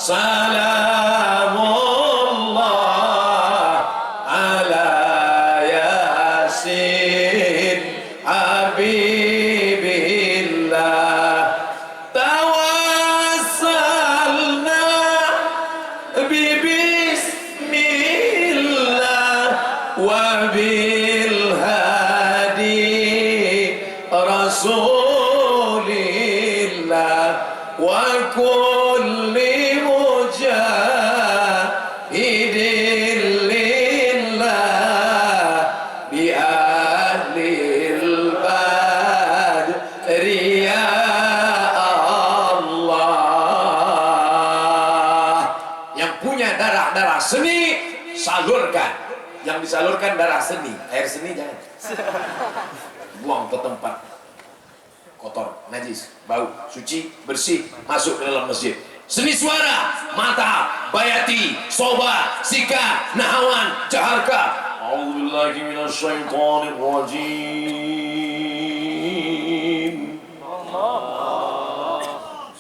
salamullah ala yasin habibillah tawassalna bibismillah wa bil hadi rasulillah wa kulli mujahidin lillah bi ahlil badri ya Allah. Yang punya darah-darah seni salurkan, yang disalurkan darah seni, air seni jangan buang ke tempat kotor, najis, bau, suci, bersih, masuk ke dalam masjid. Seni suara, mata, bayati, soba, sika, nahawan, jaharka. A'udzubillahi minasyaitonir rajim.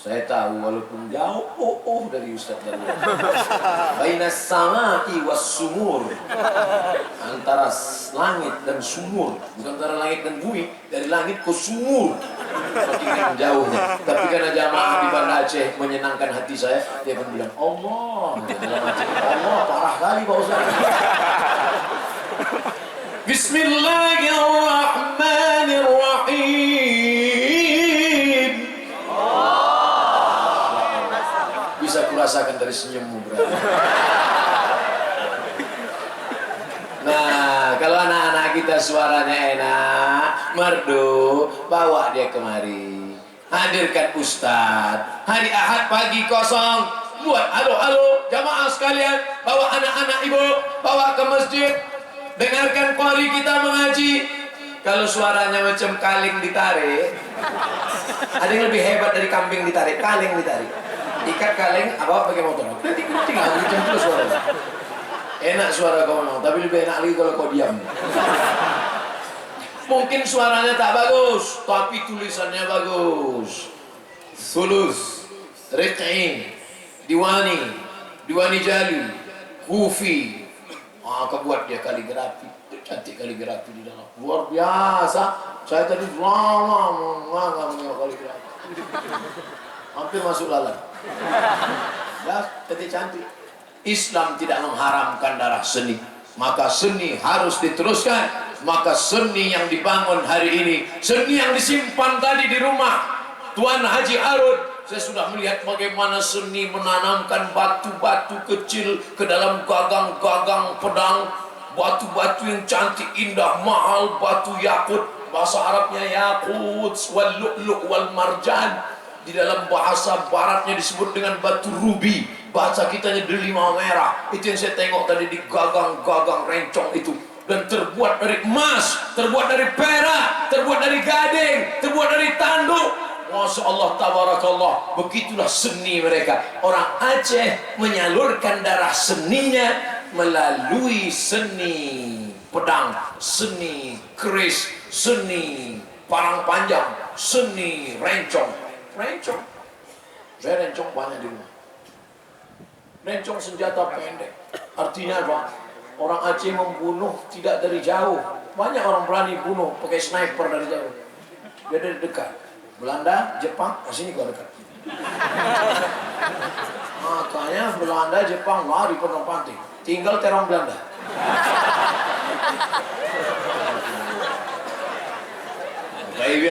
Saya tahu walaupun jauh dari Ustaz dan bainas samai was sumur, antara langit dan sumur, bukan antara langit dan bumi, dari langit ke sumur, makin jauhnya. Tapi karena jamaah di Banda Aceh menyenangkan hati saya, dia pun bilang Allah, dalam hati Allah parah kali Pak Ustaz. Bismillahirrahmanirrahim. Bisa kurasakan dari senyummu berarti. Nah, kalau anak-anak kita suaranya enak, merdu, bawa dia kemari. Hadirkan Ustadz. Hari Ahad pagi kosong, buat halo jamaah sekalian, bawa anak-anak ibu, bawa ke masjid. Dengarkan qari kita mengaji. Kalau suaranya macam kaling ditarik, ada yang lebih hebat dari kambing ditarik, kaling ditarik. Ikat kaleng, apa pakai motor? Tinggal macam itu suaranya. Enak suara kau memang, tapi lebih enak lagi kalau kau diam. Mungkin suaranya tak bagus, tapi tulisannya bagus. Sulus, Riq'in, Diwani Jali, Kufi. Kau buat dia kaligrafi, cantik kaligrafi di dalam. Luar biasa. Saya tadi lama menengok kaligrafi. Hampir masuk lalat. Ya, cantik. Islam tidak mengharamkan darah seni, maka seni harus diteruskan. Maka seni yang dibangun hari ini, seni yang disimpan tadi di rumah Tuan Haji Arud, saya sudah melihat bagaimana seni menanamkan batu-batu kecil ke dalam gagang-gagang pedang, batu-batu yang cantik, indah, mahal, batu yakut, bahasa Arabnya yakut, wal lu'lu' wal marjan. Di dalam bahasa baratnya disebut dengan batu rubi, bahasa kitanya delima merah. Itu yang saya tengok tadi di gagang-gagang rencong itu. Dan terbuat dari emas, terbuat dari perak, terbuat dari gading, terbuat dari tanduk. Masya Allah, tabarakallah. Begitulah seni mereka. Orang Aceh menyalurkan darah seninya melalui seni pedang, seni keris, seni parang panjang, seni rencong. Rencong, saya rencong banyak di rumah. Rencong senjata pendek, artinya apa? Orang Aceh membunuh tidak dari jauh. Banyak orang berani bunuh pakai sniper dari jauh. Dia dari dekat. Belanda, Jepang, sini gua dekat. Makanya Belanda, Jepang lari pernah panting. Tinggal terong Belanda.